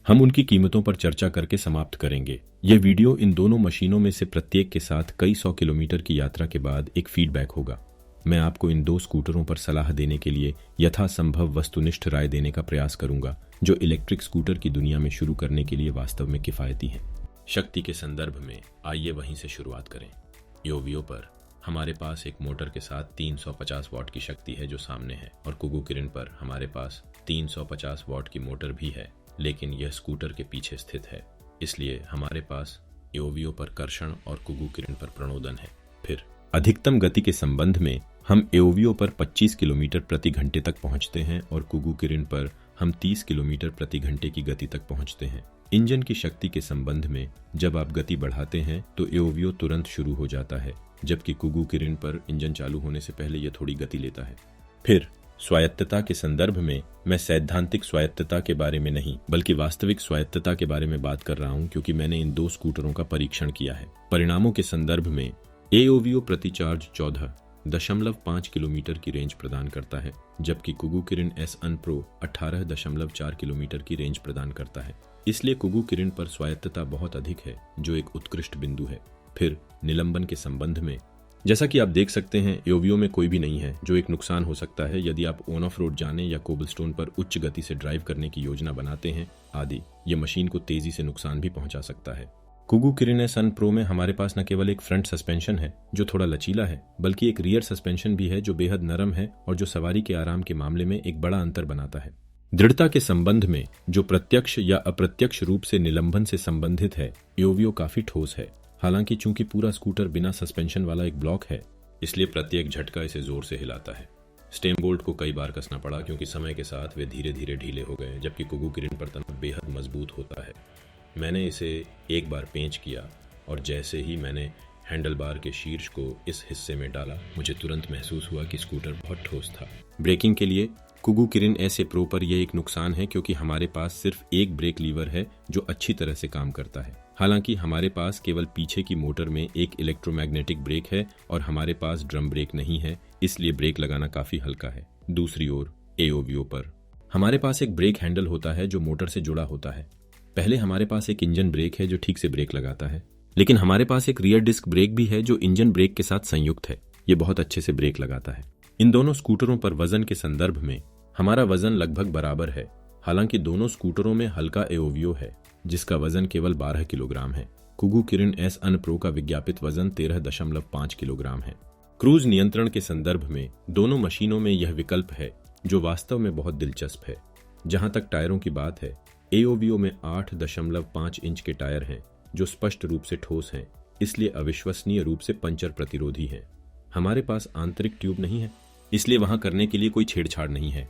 हम उनकी कीमतों पर चर्चा करके समाप्त करेंगे। यह वीडियो इन दोनों मशीनों में से प्रत्येक के साथ कई 100 किलोमीटर की यात्रा के बाद एक फीडबैक होगा। मैं आपको इन दो स्कूटरों पर सलाह देने के लिए यथासंभव वस्तुनिष्ठ राय देने का प्रयास करूंगा, जो इलेक्ट्रिक स्कूटर की दुनिया में शुरू करने के लिए वास्तव में किफायती हैं। शक्ति के संदर्भ में आइए वहीं से शुरुआत करें। योवियो पर हमारे पास एक मोटर के साथ 350 वॉट की शक्ति है जो सामने है, और कुगु किरिन पर हमारे पास 350 वॉट की मोटर भी है, लेकिन यह स्कूटर के पीछे स्थित है। इसलिए हमारे पास योवियो पर कर्षण और कुगु किरिन पर प्रणोदन है। फिर अधिकतम गति के संबंध में हम योवियो पर 25 किलोमीटर प्रति घंटे तक पहुंचते हैं और कुगु किरिन पर हम 30 किलोमीटर प्रति घंटे की गति तक पहुंचते हैं। इंजन की शक्ति के संबंध में जब आप गति बढ़ाते हैं तो योवियो तुरंत शुरू हो जाता है, जबकि कुगु किरिन पर इंजन चालू होने से पहले यह थोड़ी गति लेता है। फिर स्वायत्तता के संदर्भ में मैं सैद्धांतिक स्वायत्तता के बारे में नहीं बल्कि वास्तविक स्वायत्तता के बारे में बात कर रहा हूं, क्योंकि मैंने इन दो स्कूटरों का परीक्षण किया है। परिणामों के संदर्भ में योवियो प्रति चार्ज 14.5 किलोमीटर की रेंज प्रदान करता है, जबकि कुगु किरिन एस अन प्रो 18.4 किलोमीटर की रेंज प्रदान करता है। इसलिए कुगु किरिन पर स्वायत्तता बहुत अधिक है, जो एक उत्कृष्ट बिंदु है। फिर निलंबन के संबंध में जैसा कि आप देख सकते हैं, योवियो में कोई भी नहीं है, जो एक नुकसान हो सकता है यदि आप ऑन ऑफ रोड जाने या कोबलस्टोन पर उच्च गति से ड्राइव करने की योजना बनाते हैं आदि। ये मशीन को तेजी से नुकसान भी पहुंचा सकता है। कुगु किरिन एस अन प्रो में हमारे पास न केवल एक फ्रंट सस्पेंशन है जो थोड़ा लचीला है, बल्कि एक रियर सस्पेंशन भी है जो बेहद नरम है और जो सवारी के आराम के मामले में एक बड़ा अंतर बनाता है। दृढ़ता के संबंध में जो प्रत्यक्ष या अप्रत्यक्ष रूप से निलंबन से संबंधित है, योवियो काफी ठोस है। हालांकि चूंकि पूरा स्कूटर बिना सस्पेंशन वाला एक ब्लॉक है, इसलिए प्रत्येक झटका इसे जोर से हिलाता है। स्टेम बोल्ट को कई बार कसना पड़ा क्योंकि समय के साथ वे धीरे धीरे ढीले हो गए, जबकि कुगु किरिन पर तनाव बेहद मजबूत होता है। मैंने इसे एक बार पेंच किया और जैसे ही मैंने हैंडल बार के शीर्ष को इस हिस्से में डाला, मुझे तुरंत महसूस हुआ कि स्कूटर बहुत ठोस था। ब्रेकिंग के लिए कुगु किरिन एस प्रो पर यह एक नुकसान है क्योंकि हमारे पास सिर्फ एक ब्रेक लीवर है जो अच्छी तरह से काम करता है। हालांकि हमारे पास केवल पीछे की मोटर में एक इलेक्ट्रोमैग्नेटिक ब्रेक है और हमारे पास ड्रम ब्रेक नहीं है, इसलिए ब्रेक लगाना काफी हल्का है। दूसरी ओर योवियो पर हमारे पास एक ब्रेक हैंडल होता है जो मोटर से जुड़ा होता है। पहले हमारे पास एक इंजन ब्रेक है जो ठीक से ब्रेक लगाता है, लेकिन हमारे पास एक रियर डिस्क ब्रेक भी है जो इंजन ब्रेक के साथ संयुक्त है। ये बहुत अच्छे से ब्रेक लगाता है। इन दोनों स्कूटरों पर वजन के संदर्भ में हमारा वजन लगभग बराबर है। हालांकि दोनों स्कूटरों में हल्का योवियो है जिसका वजन केवल 12 किलोग्राम है। कुगु किरिन एस अन प्रो का विज्ञापित वजन 13.5 किलोग्राम है। क्रूज नियंत्रण के संदर्भ में दोनों मशीनों में यह विकल्प है जो वास्तव में बहुत दिलचस्प है। जहां तक टायरों की बात है, योवियो में 8.5 इंच के टायर हैं जो स्पष्ट रूप से ठोस हैं, इसलिए अविश्वसनीय रूप से पंचर प्रतिरोधी हैं। हमारे पास आंतरिक ट्यूब नहीं है, इसलिए वहां करने के लिए कोई छेड़छाड़ नहीं है।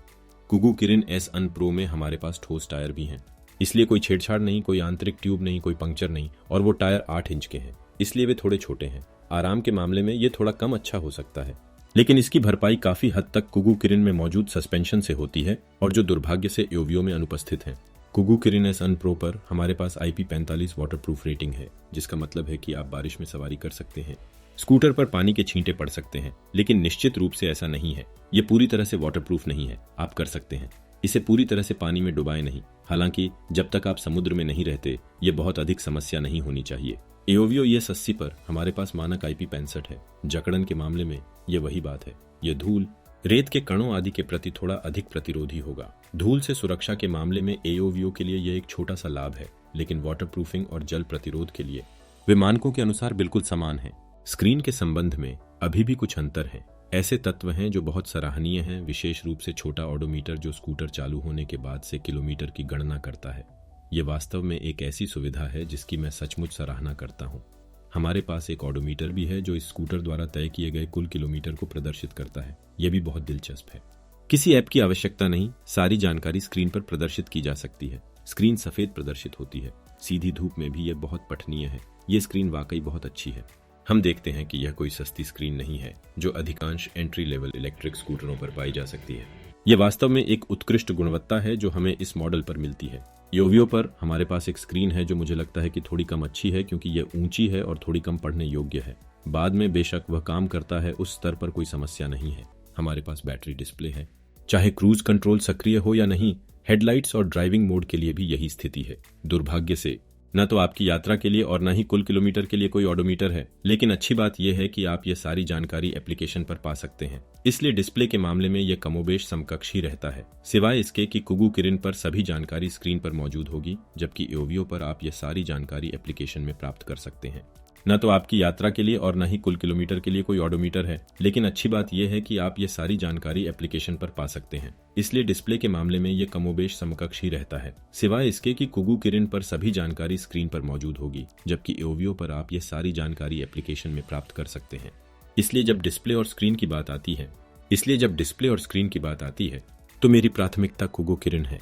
कुगु किरिन एस अन प्रो में हमारे पास ठोस टायर भी हैं, इसलिए कोई छेड़छाड़ नहीं, कोई आंतरिक ट्यूब नहीं, कोई पंक्चर नहीं, और वो टायर 8 इंच के हैं, इसलिए वे थोड़े छोटे हैं। आराम के मामले में ये थोड़ा कम अच्छा हो सकता है, लेकिन इसकी भरपाई काफी हद तक कुगु किरिन में मौजूद सस्पेंशन से होती है और जो दुर्भाग्य से योवियो में अनुपस्थित है। कुगु किरिन एस अन प्रो पर हमारे पास IP45 वाटरप्रूफ रेटिंग है, जिसका मतलब है कि आप बारिश में सवारी कर सकते हैं। स्कूटर पर पानी के छींटे पड़ सकते हैं, लेकिन निश्चित रूप से ऐसा नहीं है। ये पूरी तरह से वाटरप्रूफ नहीं है। आप कर सकते हैं, इसे पूरी तरह से पानी में डुबाए नहीं। हालांकि जब तक आप समुद्र में नहीं रहते, ये बहुत अधिक समस्या नहीं होनी चाहिए। योवियो ES 80 पर हमारे पास मानक IP65 है। जकड़न के मामले में ये वही बात है। ये धूल, रेत के कणों आदि के प्रति थोड़ा अधिक प्रतिरोधी होगा। धूल से सुरक्षा के मामले में योवियो के लिए यह एक छोटा सा लाभ है, लेकिन वाटरप्रूफिंग और जल प्रतिरोध के लिए वे मानकों के अनुसार बिल्कुल समान हैं। स्क्रीन के संबंध में अभी भी कुछ अंतर है। ऐसे तत्व हैं जो बहुत सराहनीय हैं, विशेष रूप से छोटा ऑडोमीटर जो स्कूटर चालू होने के बाद से किलोमीटर की गणना करता है। ये वास्तव में एक ऐसी सुविधा है जिसकी मैं सचमुच सराहना करता हूँ। हमारे पास एक ऑडोमीटर भी है जो इस स्कूटर द्वारा तय किए गए कुल किलोमीटर को प्रदर्शित करता है। यह भी बहुत दिलचस्प है। किसी ऐप की आवश्यकता नहीं, सारी जानकारी स्क्रीन पर प्रदर्शित की जा सकती है। स्क्रीन सफेद प्रदर्शित होती है। सीधी धूप में भी यह बहुत पठनीय है। ये स्क्रीन वाकई बहुत अच्छी है। हम देखते हैं कि यह कोई सस्ती स्क्रीन नहीं है जो अधिकांश एंट्री लेवल इलेक्ट्रिक स्कूटरों पर पाई जा सकती है। यह वास्तव में एक उत्कृष्ट गुणवत्ता है जो हमें इस मॉडल पर मिलती है। योवियो पर हमारे पास एक स्क्रीन है जो मुझे लगता है कि थोड़ी कम अच्छी है क्योंकि यह ऊंची है और थोड़ी कम पढ़ने योग्य है। बाद में बेशक वह काम करता है, उस स्तर पर कोई समस्या नहीं है। हमारे पास बैटरी डिस्प्ले है। चाहे क्रूज कंट्रोल सक्रिय हो या नहीं, हेडलाइट्स और ड्राइविंग मोड के लिए भी यही स्थिति है। दुर्भाग्य से न तो आपकी यात्रा के लिए और न ही कुल किलोमीटर के लिए कोई ऑडोमीटर है, लेकिन अच्छी बात यह है कि आप ये सारी जानकारी एप्लीकेशन पर पा सकते हैं। इसलिए डिस्प्ले के मामले में यह कमोबेश समकक्ष ही रहता है, सिवाय इसके कि कुगू किरिन पर सभी जानकारी स्क्रीन पर मौजूद होगी, जबकि एओवियो पर आप ये सारी जानकारी एप्लीकेशन में प्राप्त कर सकते हैं। न तो आपकी यात्रा के लिए और न ही कुल किलोमीटर के लिए कोई ऑडोमीटर है, लेकिन अच्छी बात यह है कि आप ये सारी जानकारी एप्लीकेशन पर पा सकते हैं। इसलिए डिस्प्ले के मामले में ये कमोबेश समकक्ष ही रहता है, सिवाय इसके कि कुगू किरिन पर सभी जानकारी स्क्रीन पर मौजूद होगी, जबकि एओवियो पर आप ये सारी जानकारी एप्लीकेशन में प्राप्त कर सकते हैं। इसलिए जब डिस्प्ले और स्क्रीन की बात आती है तो मेरी प्राथमिकता कुगू किरिन है।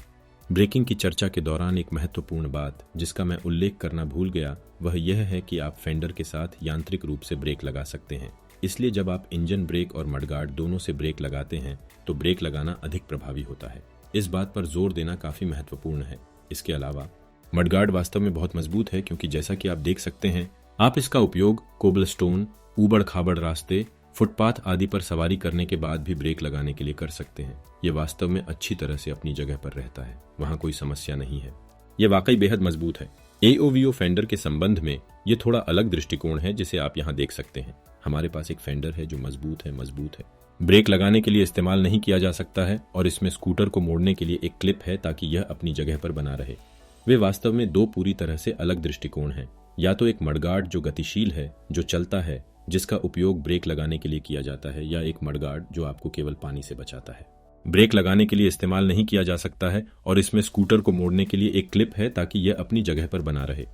ब्रेकिंग की चर्चा के दौरान एक महत्वपूर्ण बात जिसका मैं उल्लेख करना भूल गया वह यह है कि आप फेंडर के साथ यांत्रिक रूप से ब्रेक लगा सकते हैं। इसलिए जब आप इंजन ब्रेक और मडगार्ड दोनों से ब्रेक लगाते हैं तो ब्रेक लगाना अधिक प्रभावी होता है। इस बात पर जोर देना काफी महत्वपूर्ण है। इसके अलावा मडगार्ड वास्तव में बहुत मजबूत है, क्योंकि जैसा कि आप देख सकते हैं आप इसका उपयोग कोबलस्टोन, ऊबड़ खाबड़ रास्ते, फुटपाथ आदि पर सवारी करने के बाद भी ब्रेक लगाने के लिए कर सकते हैं। ये वास्तव में अच्छी तरह से अपनी जगह पर रहता है, वहां कोई समस्या नहीं है। यह वाकई बेहद मजबूत है। एओवियो फेंडर के संबंध में ये थोड़ा अलग दृष्टिकोण है, जिसे आप यहाँ देख सकते हैं। हमारे पास एक फेंडर है जो मजबूत है। ब्रेक लगाने के लिए इस्तेमाल नहीं किया जा सकता है और इसमें स्कूटर को मोड़ने के लिए एक क्लिप है ताकि यह अपनी जगह पर बना रहे। वे वास्तव में दो पूरी तरह से अलग दृष्टिकोण हैं। या तो एक मडगार्ड जो गतिशील है, जो चलता है, जिसका उपयोग ब्रेक लगाने के लिए किया जाता है, या एक मडगार्ड जो आपको केवल पानी से बचाता है। ब्रेक लगाने के लिए इस्तेमाल नहीं किया जा सकता है और इसमें स्कूटर को मोड़ने के लिए एक क्लिप है ताकि यह अपनी जगह पर बना रहे।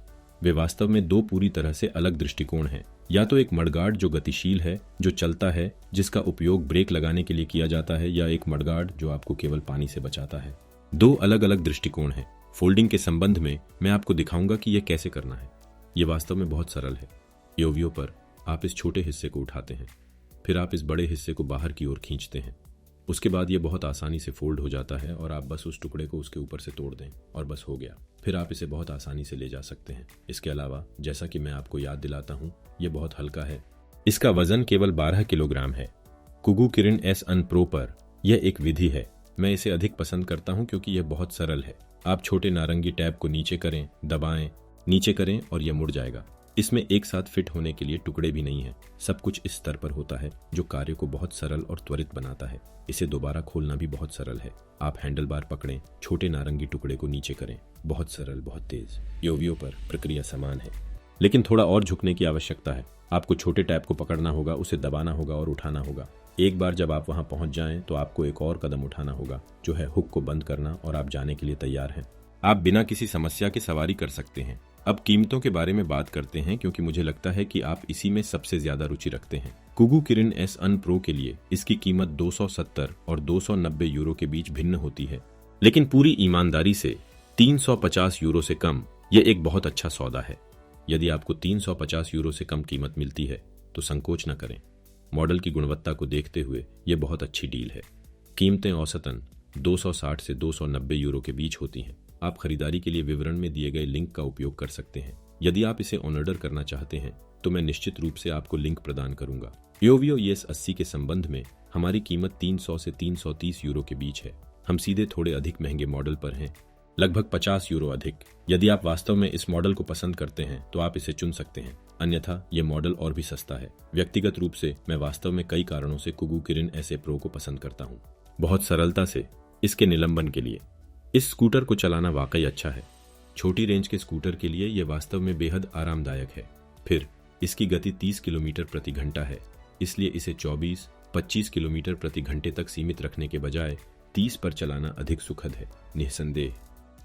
वे वास्तव में दो पूरी तरह से अलग दृष्टिकोण हैं। या तो एक मडगार्ड जो गतिशील है, जो चलता है, जिसका उपयोग ब्रेक लगाने के लिए किया जाता है, या एक मडगार्ड जो आपको केवल पानी से बचाता है। दो अलग अलग दृष्टिकोण हैं। फोल्डिंग के संबंध में मैं आपको दिखाऊंगा कि यह कैसे करना है। यह वास्तव में बहुत सरल है। एओवियो पर आप इस छोटे हिस्से को उठाते हैं, फिर आप इस बड़े हिस्से को बाहर की ओर खींचते हैं। उसके बाद यह बहुत आसानी से फोल्ड हो जाता है और आप बस उस टुकड़े को उसके ऊपर से तोड़ दें और बस हो गया। फिर आप इसे बहुत आसानी से ले जा सकते हैं। इसके अलावा जैसा कि मैं आपको याद दिलाता हूं, यह बहुत हल्का है। इसका वजन केवल 12 किलोग्राम है। कुगू किरिन S-Un Pro पर यह एक विधि है। मैं इसे अधिक पसंद करता हूं क्योंकि यह बहुत सरल है। आप छोटे नारंगी टैब को नीचे करें, दबाएं, नीचे करें और यह मुड़ जाएगा। इसमें एक साथ फिट होने के लिए टुकड़े भी नहीं है। सब कुछ इस स्तर पर होता है जो कार्य को बहुत सरल और त्वरित बनाता है। इसे दोबारा खोलना भी बहुत सरल है। आप हैंडल बार पकड़ें, छोटे नारंगी टुकड़े को नीचे करें। बहुत सरल, बहुत तेज। एओवियो पर प्रक्रिया समान है, लेकिन थोड़ा और झुकने की आवश्यकता है। आपको छोटे टैब को पकड़ना होगा, उसे दबाना होगा और उठाना होगा। एक बार जब आप वहां पहुंच जाएं तो आपको एक और कदम उठाना होगा, जो है हुक को बंद करना, और आप जाने के लिए तैयार हैं। आप बिना किसी समस्या के सवारी कर सकते हैं। अब कीमतों के बारे में बात करते हैं, क्योंकि मुझे लगता है कि आप इसी में सबसे ज्यादा रुचि रखते हैं। कुगू किरिन S-Un Pro के लिए इसकी कीमत 270 और 290 यूरो के बीच भिन्न होती है, लेकिन पूरी ईमानदारी से 350 यूरो से कम यह एक बहुत अच्छा सौदा है। यदि आपको 350 यूरो से कम कीमत मिलती है तो संकोच न करें। मॉडल की गुणवत्ता को देखते हुए यह बहुत अच्छी डील है। कीमतें औसतन 260 से 290 यूरो के बीच होती हैं। आप खरीदारी के लिए विवरण में दिए गए लिंक का उपयोग कर सकते हैं। यदि आप इसे ऑर्डर करना चाहते हैं तो मैं निश्चित रूप से आपको लिंक प्रदान करूंगा। एओवियो ES80 के संबंध में हमारी कीमत 300 से 330 यूरो के बीच है। हम सीधे थोड़े अधिक महंगे मॉडल पर हैं, लगभग 50 यूरो अधिक। यदि आप वास्तव में इस मॉडल को पसंद करते हैं तो आप इसे चुन सकते हैं, अन्यथा यह मॉडल और भी सस्ता है। व्यक्तिगत रूप से मैं वास्तव में कई कारणों से कुगू किरिन SA Pro को पसंद करता हूँ। बहुत सरलता से इसके निलंबन के लिए। इस स्कूटर को चलाना वाकई अच्छा है। छोटी रेंज के स्कूटर के लिए यह वास्तव में बेहद आरामदायक है। फिर इसकी गति 30 किलोमीटर प्रति घंटा है, इसलिए इसे 24-25 किलोमीटर प्रति घंटे तक सीमित रखने के बजाय 30 पर चलाना अधिक सुखद है। निस्संदेह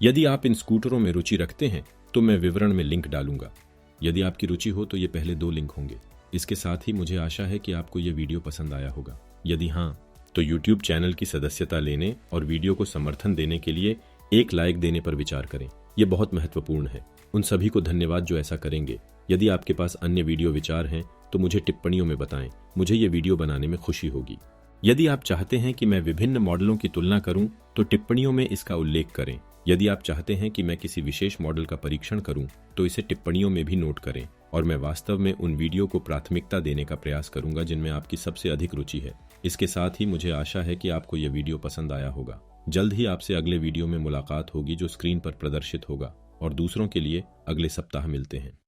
यदि आप इन स्कूटरों में रुचि रखते हैं तो मैं विवरण में लिंक डालूंगा। यदि आपकी रुचि हो तो ये पहले 2 लिंक होंगे। इसके साथ ही मुझे आशा है कि आपको ये वीडियो पसंद आया होगा। यदि हाँ, तो YouTube चैनल की सदस्यता लेने और वीडियो को समर्थन देने के लिए एक लाइक देने पर विचार करें। यह बहुत महत्वपूर्ण है। उन सभी को धन्यवाद जो ऐसा करेंगे। यदि आपके पास अन्य वीडियो विचार हैं तो मुझे टिप्पणियों में बताएं। मुझे ये वीडियो बनाने में खुशी होगी। यदि आप चाहते हैं कि मैं विभिन्न मॉडलों की तुलना करूं तो टिप्पणियों में इसका उल्लेख करें। यदि आप चाहते हैं कि मैं किसी विशेष मॉडल का परीक्षण करूं तो इसे टिप्पणियों में भी नोट करें, और मैं वास्तव में उन वीडियो को प्राथमिकता देने का प्रयास करूंगा जिनमें आपकी सबसे अधिक रुचि है। इसके साथ ही मुझे आशा है कि आपको यह वीडियो पसंद आया होगा। जल्द ही आपसे अगले वीडियो में मुलाकात होगी जो स्क्रीन पर प्रदर्शित होगा, और दूसरों के लिए अगले सप्ताह मिलते हैं।